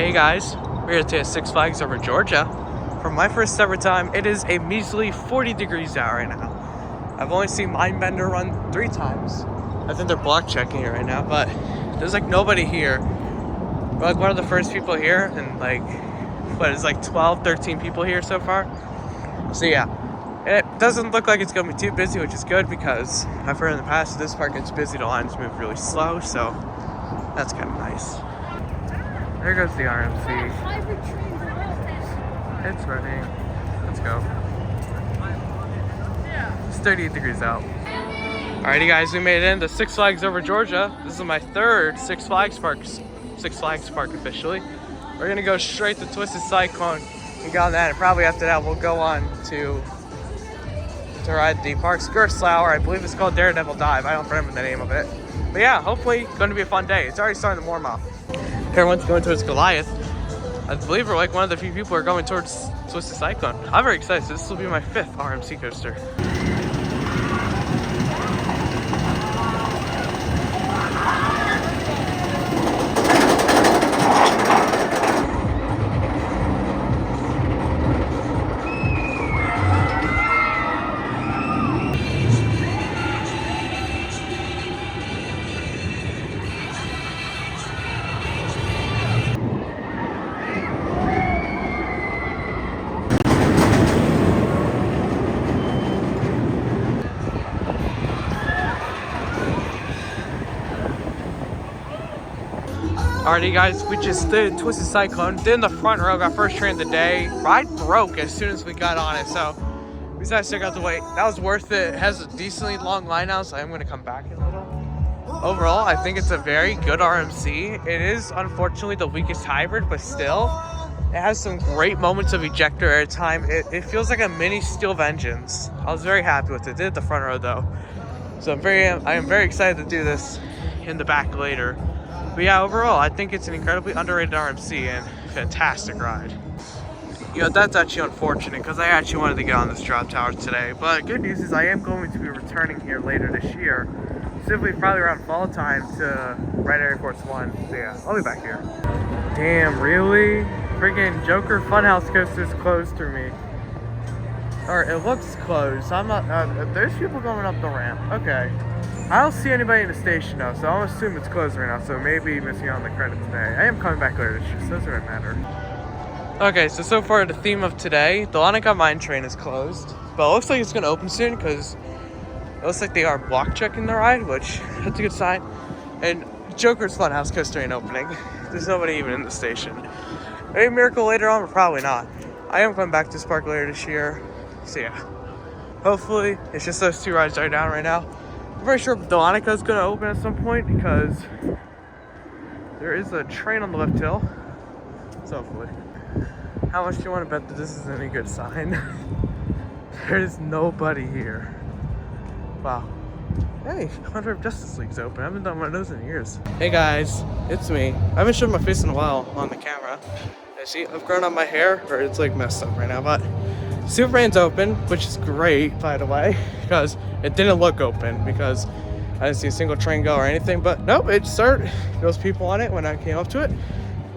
Hey guys, we're here today at Six Flags over Georgia. For my first ever time, it is a measly 40 degrees out right now. I've only seen Mindbender run 3 times. I think they're block checking it right now, but there's like nobody here. We're like one of the first people here, and like, what, it's like 12, 13 people here so far. So yeah, it doesn't look like it's gonna be too busy, which is good because I've heard in the past this park gets busy, the lines move really slow, so that's kind of nice. There goes the RMC. It's running. Let's go. It's 38 degrees out. Alrighty guys, we made it into Six Flags over Georgia. This is my third Six Flags Park officially. We're gonna go straight to Twisted Cyclone and go on that, and probably after that we'll go on to ride the park's Gerstlauer. I believe it's called Daredevil Dive. I don't remember the name of it. But yeah, hopefully gonna be a fun day. It's already starting to warm up. Everyone's going towards Goliath. I believe we're like one of the few people who are going towards Twisted Cyclone. I'm very excited. So this will be my 5th RMC coaster. Alrighty guys, we just did Twisted Cyclone, did in the front row, got first train of the day. Ride broke as soon as we got on it, so we decided to stick out the wait. That was worth it. It has a decently long line now, so I'm going to come back in a little. Overall, I think it's a very good RMC. It is unfortunately the weakest hybrid, but still, it has some great moments of ejector air time. It feels like a mini Steel Vengeance. I was very happy with it. Did the front row though, so I am very excited to do this in the back later. But yeah, overall, I think it's an incredibly underrated RMC and fantastic ride. You know, that's actually unfortunate because I actually wanted to get on this drop tower today. But good news is I am going to be returning here later this year. Simply probably around fall time to ride Air Force One. So yeah, I'll be back here. Damn, really? Freaking Joker Funhouse coaster's closed for me. Or it looks closed. I'm not, there's people going up the ramp. Okay. I don't see anybody in the station though, so I'm assuming it's closed right now, so maybe missing out on the credits today. I am coming back later, so it doesn't really matter. Okay, so far the theme of today, the Lanica Mine Train is closed, but it looks like it's going to open soon because it looks like they are block checking the ride, which that's a good sign. And Joker's Funhouse coaster ain't opening. There's nobody even in the station. Maybe Miracle later on, but probably not. I am coming back to this park later this year, so yeah. Hopefully, it's just those 2 rides that are down right now. I'm pretty sure Delonica is going to open at some point because there is a train on the left hill. So hopefully. How much do you want to bet that this is any good sign? There is nobody here. Wow. Hey, I wonder if Justice League's open. I haven't done one of those in years. Hey guys, it's me. I haven't shown my face in a while on the camera. See, I've grown out my hair, or it's like messed up right now, but Superman's open, which is great, by the way, because it didn't look open because I didn't see a single train go or anything, but nope, it started. There was people on it when I came up to it.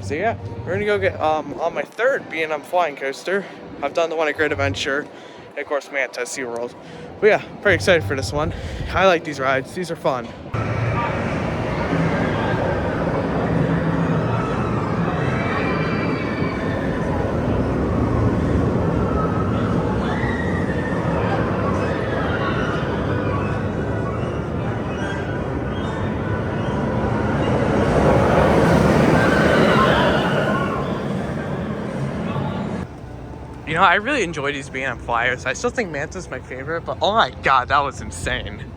So yeah, we're gonna go get on my 3rd B&M flying coaster. I've done the one at Great Adventure, and of course Manta SeaWorld. But yeah, pretty excited for this one. I like these rides, these are fun. You know, I really enjoy these B&M flyers. I still think Manta's my favorite, but oh my god, that was insane.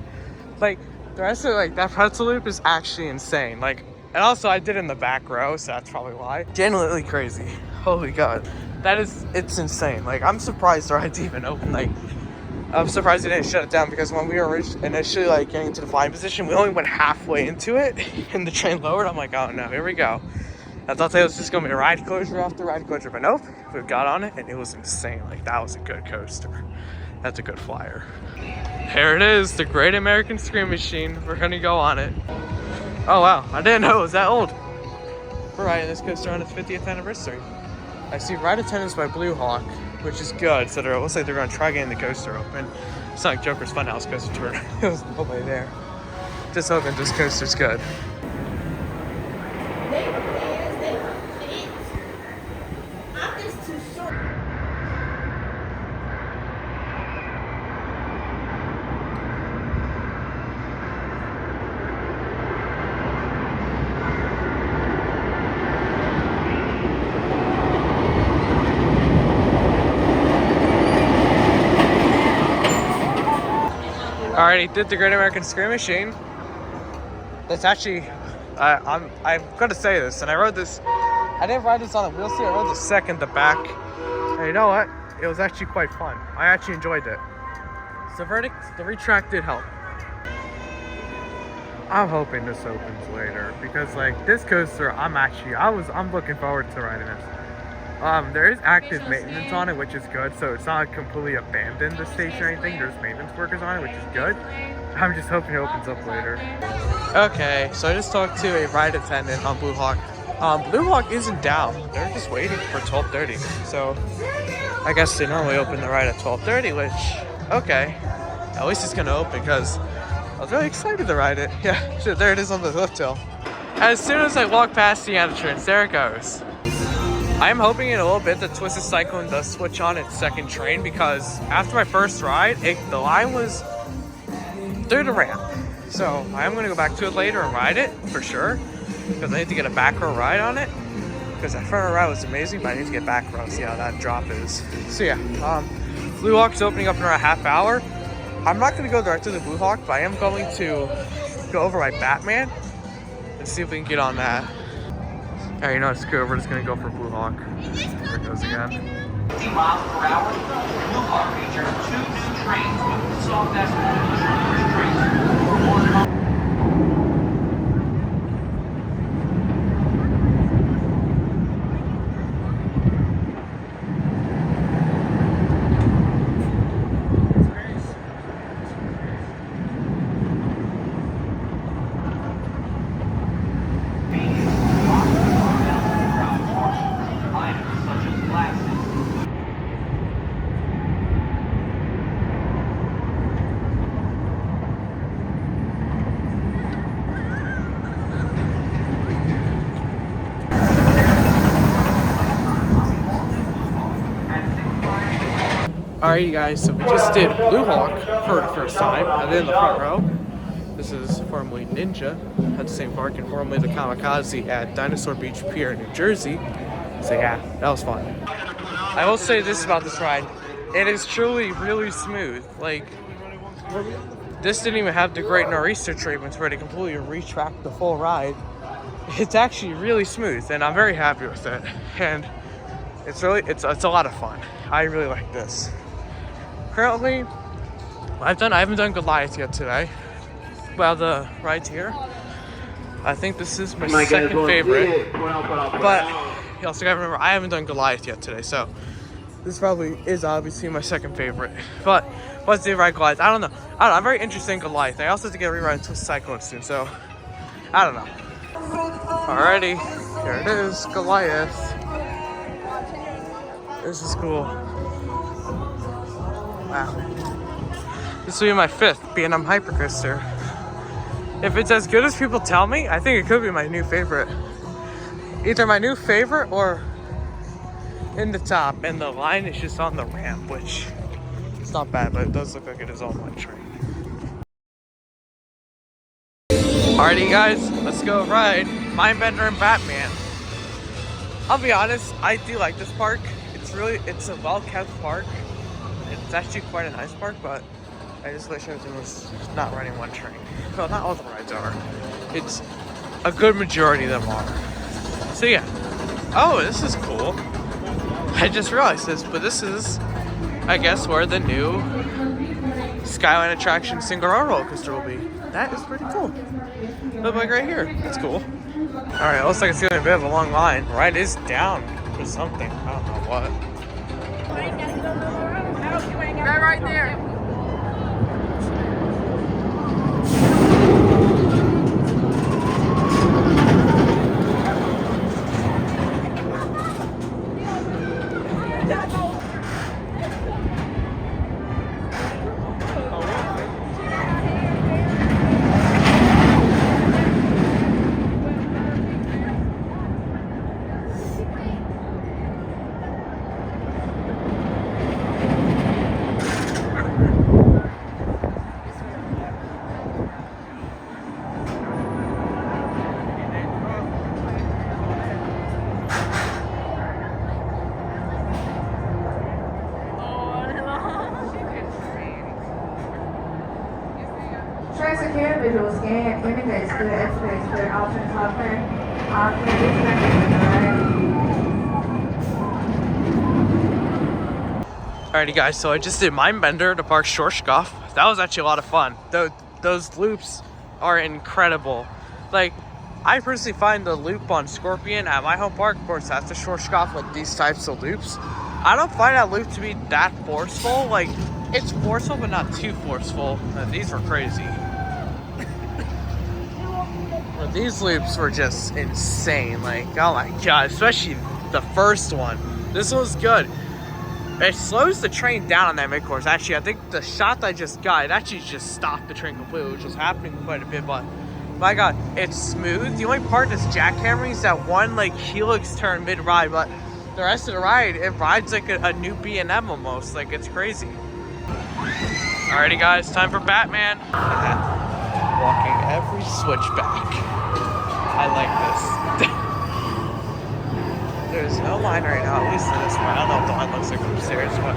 Like, the rest of like that pretzel loop is actually insane. Like, and also I did it in the back row, so that's probably why. Genuinely crazy. Holy god. It's insane. Like, I'm surprised the ride's even open. Like, I'm surprised they didn't shut it down because when we were initially like getting into the flying position, we only went halfway into it and the train lowered. I'm like, oh no, here we go. I thought it was just going to be a ride closure after ride closure, but nope. We got on it, and it was insane. Like, that was a good coaster. That's a good flyer. Here it is, the Great American Scream Machine. We're going to go on it. Oh, wow. I didn't know it was that old. for riding this coaster on its 50th anniversary. I see ride attendance by Blue Hawk, which is good. So it looks like they're going to try getting the coaster open. It's not like Joker's Funhouse coaster tour. There's nobody there. Just hoping this coaster's good. Alrighty, did the Great American Scream Machine. That's actually, I'm gonna say this, and I rode this. I didn't ride this on a wheel seat. I rode the second, the back, and you know what? It was actually quite fun. I actually enjoyed it. So verdict: the retract did help. I'm hoping this opens later because like this coaster, I'm looking forward to riding this. There is active maintenance on it, which is good, so it's not completely abandoned, the station or anything. There's maintenance workers on it, which is good. I'm just hoping it opens up later. Okay, so I just talked to a ride attendant on Blue Hawk. Blue Hawk isn't down. They're just waiting for 12:30. So I guess they normally open the ride at 12:30, which, okay. At least it's gonna open because I was really excited to ride it. Yeah, shit, there it is on the lift hill. As soon as I walk past the entrance, there it goes. I'm hoping in a little bit that Twisted Cyclone does switch on its second train because after my first ride, the line was through the ramp. So I am going to go back to it later and ride it for sure because I need to get a back row ride on it because that front row ride was amazing, but I need to get back row, see how that drop is. So yeah, Blue Hawk's opening up in around a half hour. I'm not going to go direct to the Blue Hawk, but I am going to go over by Batman and see if we can get on that. Alright, you know what, screw it, we're just gonna go for Blue Hawk. There it goes again. 50 miles per hour, Blue Hawk features 2 new trains with soft aspect trains for more than Alright, you guys, so we just did Blue Hawk for the first time. I did in the front row. This is formerly Ninja at the same park and formerly the Kamikaze at Dinosaur Beach Pier, New Jersey. So yeah, that was fun. I will say this about this ride. It is truly really smooth. Like, this didn't even have the great nor'easter treatments where they completely retract the full ride. It's actually really smooth and I'm very happy with it. And it's a lot of fun. I really like this. Currently, I haven't done Goliath yet today. Well, the rides here. I think this is my second favorite. But you also gotta remember, I haven't done Goliath yet today, so this probably is obviously my second favorite. But what's the ride Goliath? I don't know. I'm very interested in Goliath. I also have to get a rewrite into Cyclone soon, so I don't know. Alrighty, here it is, Goliath. This is cool. Wow. This will be my 5th B&M Hypercoaster. If it's as good as people tell me, I think it could be my new favorite. Either my new favorite or in the top. And the line is just on the ramp, which it's not bad, but it does look like it is on one train. Alrighty guys, let's go ride Mindbender and Batman. I'll be honest, I do like this park. It's a well-kept park. It's actually quite a nice park, but I just wish everything was not running one train. Well, not all the rides are. It's a good majority of them are. So yeah. Oh, this is cool. I just realized this, but this is, I guess, where the new Skyline attraction single roller coaster will be. That is pretty cool. Look like right here. That's cool. Alright, it looks like it's gonna be a bit of a long line. Ride is down for something. I don't know what. Right there. train secure visual scan, indicates clear, exit clear, option top clear, Alrighty guys, so I just did Mindbender to Park Schwarzkopf. That was actually a lot of fun. Those loops are incredible. Like, I personally find the loop on Scorpion at my home park, of course that's the Schwarzkopf, like these types of loops. I don't find that loop to be that forceful. Like, it's forceful but not too forceful. These were crazy. These loops were just insane. Like, oh my god, especially the first one. This was good. It slows the train down on that mid-course. Actually, I think the shot that I just got, it actually just stopped the train completely, which was happening quite a bit, but my god, it's smooth. The only part that's jackhammering is that one like helix turn mid-ride, but the rest of the ride, it rides like a new B&M almost. Like, it's crazy. Alrighty guys, time for Batman. Walking every switchback. I like this. There's no line right now, at least in this one. I don't know what the line looks like upstairs, but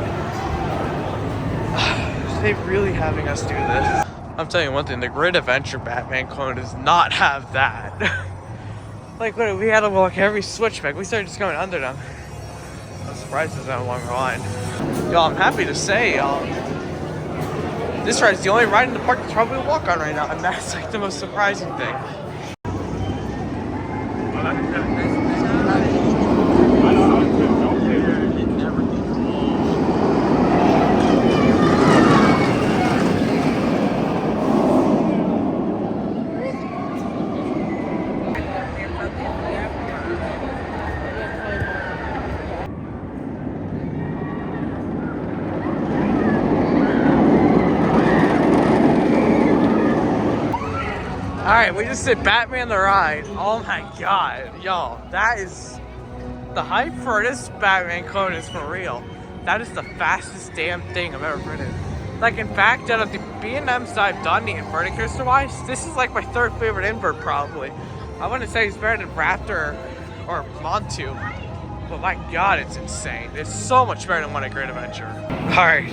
they're really having us do this. I'm telling you one thing, the Grid Adventure Batman clone does not have that. Like, what, we had to walk every switchback. We started just going under them. I'm surprised there's not a longer line. Y'all, I'm happy to say, this ride's the only ride in the park that's probably a walk on right now, and that's like the most surprising thing. Alright, we just did Batman the Ride. Oh my god, y'all, that is, the hype for this Batman clone is for real. That is the fastest damn thing I've ever ridden. Like, in fact, out of the B&Ms I've done, the inverted coaster wise, this is like my third favorite invert probably. I wouldn't say it's better than Raptor or Montu, but my god, it's insane. It's so much better than One at Great Adventure. Alright.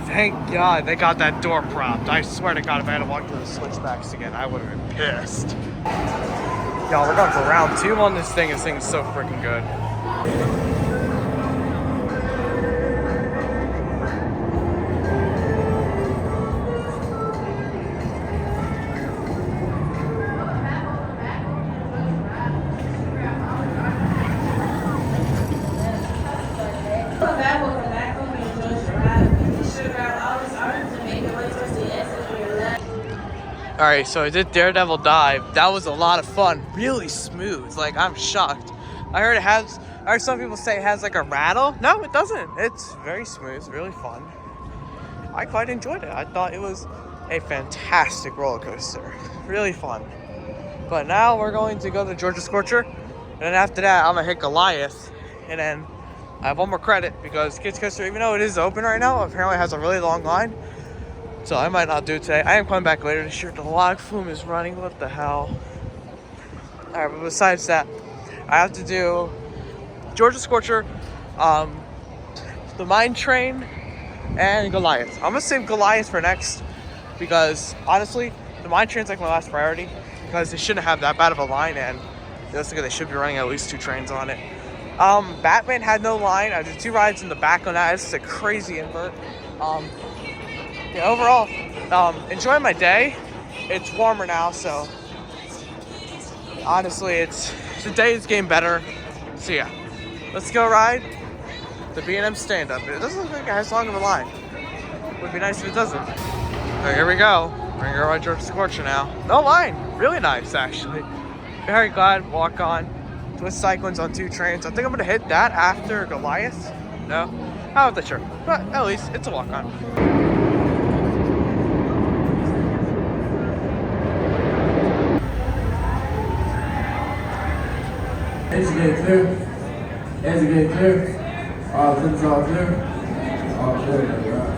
Thank God they got that door propped. I swear to God, if I had to walk through the switchbacks again, I would have been pissed. Y'all, we're going for round 2 on this thing. This thing is so freaking good. Alright, so I did Daredevil Dive. That was a lot of fun. Really smooth. Like, I'm shocked. I heard some people say it has like a rattle. No, it doesn't. It's very smooth, really fun. I quite enjoyed it. I thought it was a fantastic roller coaster. Really fun. But now we're going to go to Georgia Scorcher. And then after that, I'm gonna hit Goliath. And then I have one more credit because Kids Coaster, even though it is open right now, apparently has a really long line. So I might not do it today. I am coming back later this year. The log flume is running. What the hell? Alright, but besides that, I have to do Georgia Scorcher, the Mine Train, and Goliath. I'm gonna save Goliath for next because honestly, the Mine Train's like my last priority because they shouldn't have that bad of a line, and it looks like they should be running at least 2 trains on it. Batman had no line. I did 2 rides in the back on that. It's a crazy invert. Yeah, overall, enjoying my day. It's warmer now, so honestly, the day is getting better. So yeah, let's go ride the B&M stand-up. It doesn't look like it has long of a line. Would be nice if it doesn't. Alright, here we go. We're gonna go ride Georgia Scorcher now. No line. Really nice, actually. Very glad. Walk on. Twist Cyclones on 2 trains. I think I'm gonna hit that after Goliath. No? I'm not that sure. But at least it's a walk on. Exit clear. Exit clear. All things all clear. All clear. Right.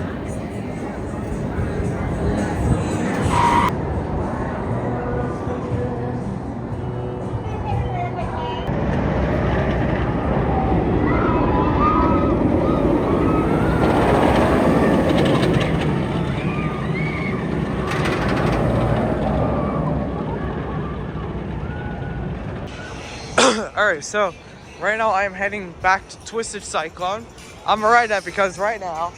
Alright, so right now I am heading back to Twisted Cyclone. I'm gonna ride that because right now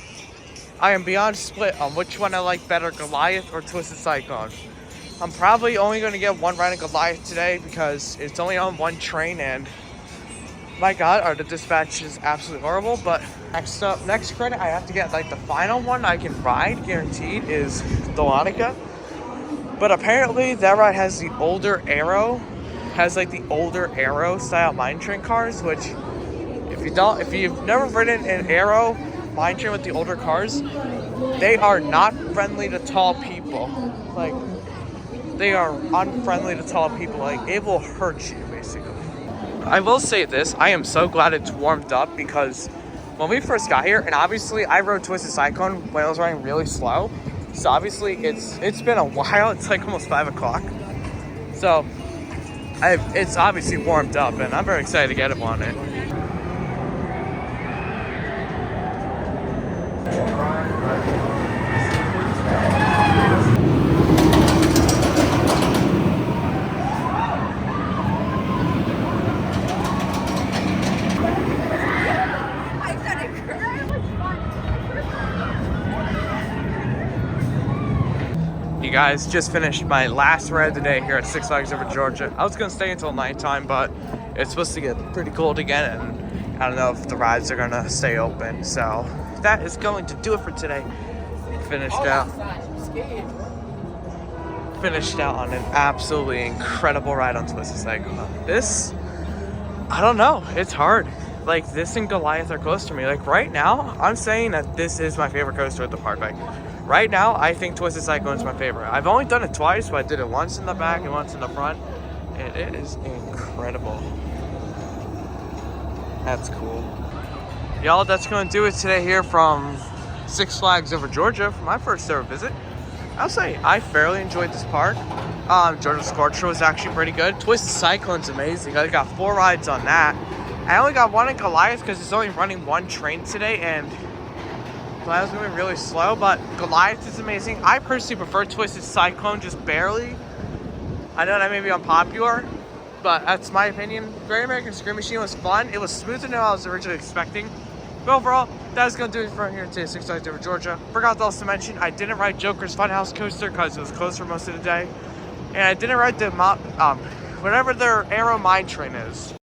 I am beyond split on which one I like better, Goliath or Twisted Cyclone. I'm probably only going to get one ride in Goliath today because it's only on one train, and my god, the dispatch is absolutely horrible. But next credit I have to get, like the final one I can ride guaranteed, is Delonica. But apparently that ride has the older Aero, like the older Aero style mine train cars, which if you've never ridden an Aero mine train with the older cars, they are not friendly to tall people. Like, they are unfriendly to tall people. Like, it will hurt you, basically. I will say this, I am so glad it's warmed up, because when we first got here, and obviously I rode Twisted Cyclone when I was riding really slow, so obviously it's been a while. It's like almost 5 o'clock. So it's obviously warmed up, and I'm very excited to get it on it. You guys, just finished my last ride of the day here at Six Flags Over Georgia. I was gonna stay until nighttime, but it's supposed to get pretty cold again, and I don't know if the rides are gonna stay open. So that is going to do it for today. Finished out on an absolutely incredible ride on Twisted Cyclone. This, I don't know, it's hard. Like, this and Goliath are close to me. Like, right now, I'm saying that this is my favorite coaster at the park. Like, right now, I think Twisted Cyclone is my favorite. I've only done it twice, but I did it once in the back and once in the front, and it is incredible. That's cool. Y'all, that's going to do it today here from Six Flags Over Georgia for my first ever visit. I'll say I fairly enjoyed this park. Georgia Scorcher was actually pretty good. Twisted Cyclone's amazing. I got 4 rides on that. I only got one in Goliath because it's only running one train today, and Goliath's moving really slow, but Goliath is amazing. I personally prefer Twisted Cyclone, just barely. I know that may be unpopular, but that's my opinion. Great American Scream Machine was fun. It was smoother than I was originally expecting. But overall, that's going to do it for here today, Six Flags Over Georgia. Forgot to also mention, I didn't ride Joker's Funhouse Coaster because it was closed for most of the day. And I didn't ride the, whatever their Aero mine train is.